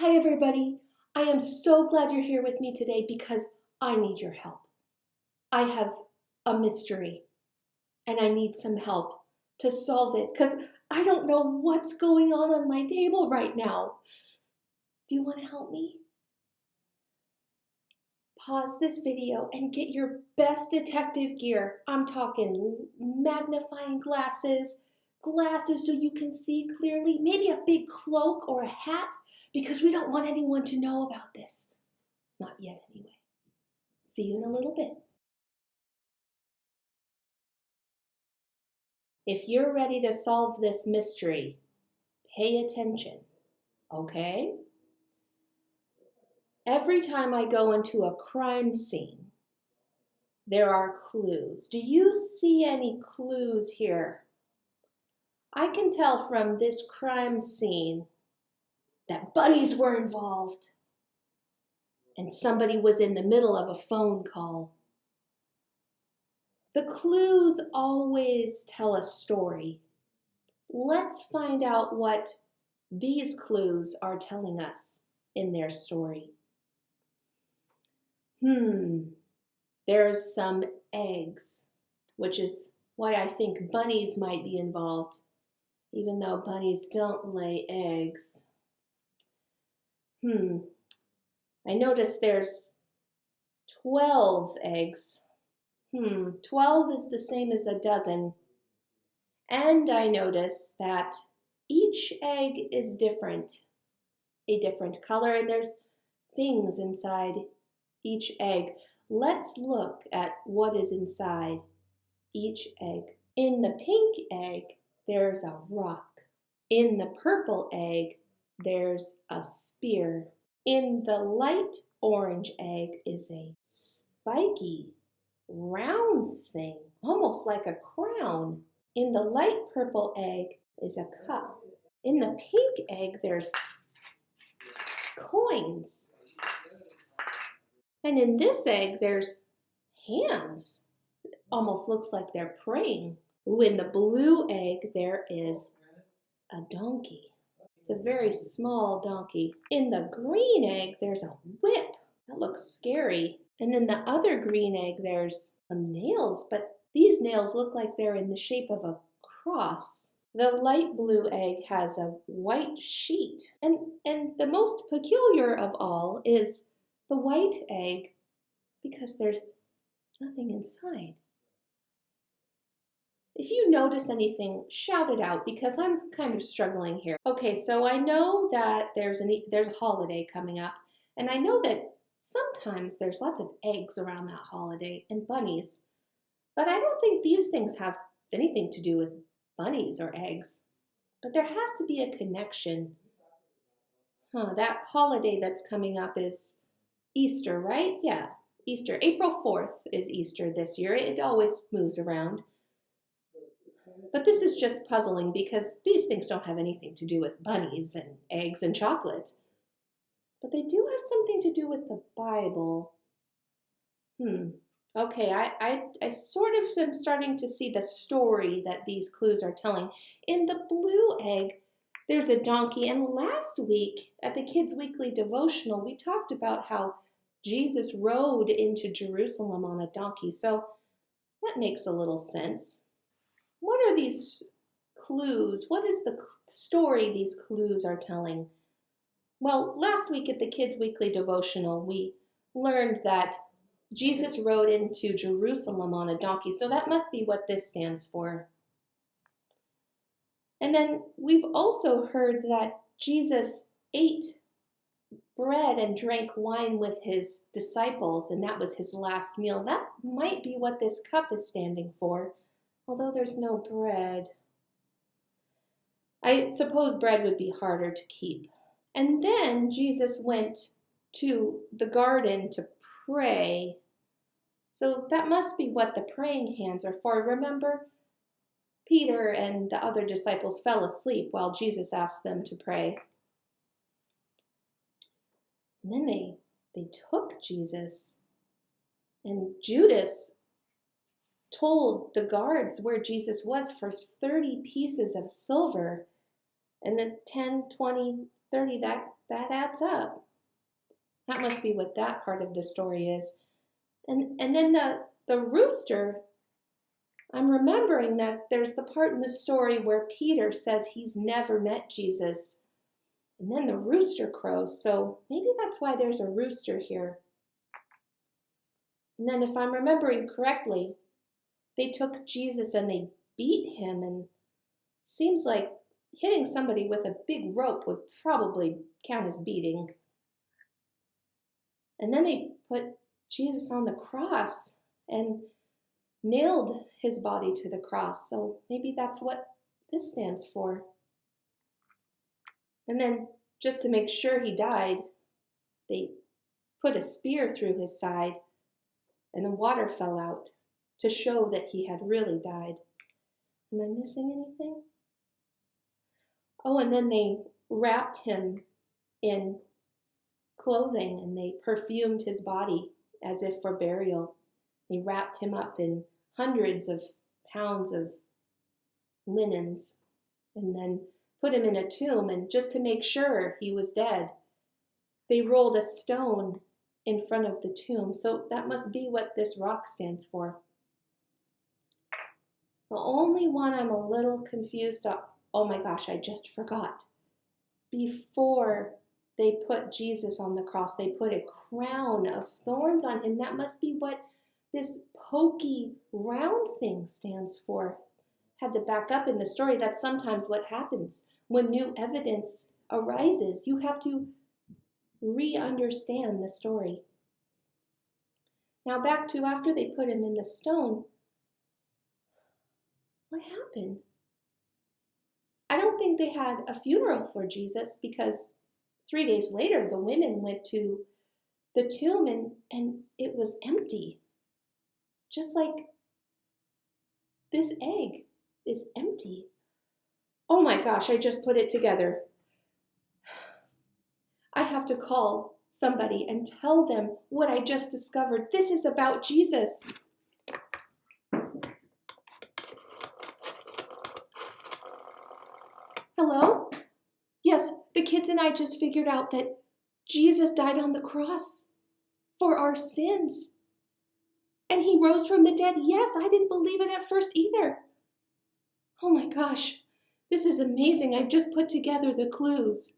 Hi, everybody. I am so glad you're here with me today because I need your help. I have a mystery and I need some help to solve it because I don't know what's going on my table right now. Do you want to help me? Pause this video and get your best detective gear. I'm talking magnifying glasses so you can see clearly, maybe a big cloak or a hat, because we don't want anyone to know about this. Not yet, anyway. See you in a little bit. If you're ready to solve this mystery, pay attention, okay? Every time I go into a crime scene, there are clues. Do you see any clues here? I can tell from this crime scene that bunnies were involved and somebody was in the middle of a phone call. The clues always tell a story. Let's find out what these clues are telling us in their story. There's some eggs, which is why I think bunnies might be involved, even though bunnies don't lay eggs. I noticed there's 12 eggs. 12 is the same as a dozen. And I notice that each egg is different, a different color, and there's things inside each egg. Let's look at what is inside each egg. In the pink egg, there's a rock. In the purple egg, there's a spear. In the light orange egg is a spiky, round thing, almost like a crown. In the light purple egg is a cup. In the pink egg, there's coins. And in this egg, there's hands. It almost looks like they're praying. In the blue egg, there is a donkey. It's a very small donkey. In the green egg, there's a whip. That looks scary. And in the other green egg, there's some nails, but these nails look like they're in the shape of a cross. The light blue egg has a white sheet. And the most peculiar of all is the white egg, because there's nothing inside. If you notice anything, shout it out, because I'm kind of struggling here. Okay, so I know that there's a holiday coming up, and I know that sometimes there's lots of eggs around that holiday and bunnies, but I don't think these things have anything to do with bunnies or eggs. But there has to be a connection. That holiday that's coming up is Easter, right? Yeah, Easter. April 4th is Easter this year. It always moves around. But this is just puzzling because these things don't have anything to do with bunnies and eggs and chocolate. But they do have something to do with the Bible. Okay, I sort of am starting to see the story that these clues are telling. In the blue egg, there's a donkey. And last week at the Kids Weekly Devotional, we talked about how Jesus rode into Jerusalem on a donkey. So that makes a little sense. What are these clues? What is the story these clues are telling? Well, last week at the Kids Weekly Devotional, we learned that Jesus rode into Jerusalem on a donkey, so that must be what this stands for. And then we've also heard that Jesus ate bread and drank wine with his disciples, and that was his last meal. That might be what this cup is standing for, although there's no bread. I suppose bread would be harder to keep. And then Jesus went to the garden to pray. So that must be what the praying hands are for. Remember, Peter and the other disciples fell asleep while Jesus asked them to pray. And then they took Jesus. And Judas told the guards where Jesus was for 30 pieces of silver. And then 10, 20, 30, that adds up. That must be what that part of the story is. And then the rooster, I'm remembering that there's the part in the story where Peter says he's never met Jesus. And then the rooster crows, so maybe that's why there's a rooster here. And then if I'm remembering correctly, they took Jesus and they beat him, and it seems like hitting somebody with a big rope would probably count as beating. And then they put Jesus on the cross and nailed his body to the cross. So maybe that's what this stands for. And then just to make sure he died, they put a spear through his side and the water fell out to show that he had really died. Am I missing anything? Oh, and then they wrapped him in clothing and they perfumed his body as if for burial. They wrapped him up in hundreds of pounds of linens and then put him in a tomb, and just to make sure he was dead, they rolled a stone in front of the tomb. So that must be what this rock stands for. The only one I'm a little confused on, oh my gosh, I just forgot. Before they put Jesus on the cross, they put a crown of thorns on him. That must be what this pokey round thing stands for. Had to back up in the story. That's sometimes what happens when new evidence arises. You have to re-understand the story. Now back to after they put him in the stone, what happened? I don't think they had a funeral for Jesus, because 3 days later the women went to the tomb and it was empty. Just like this egg is empty. Oh my gosh, I just put it together. I have to call somebody and tell them what I just discovered. This is about Jesus. Hello? Yes, the kids and I just figured out that Jesus died on the cross for our sins. And he rose from the dead. Yes, I didn't believe it at first either. Oh my gosh, this is amazing. I've just put together the clues.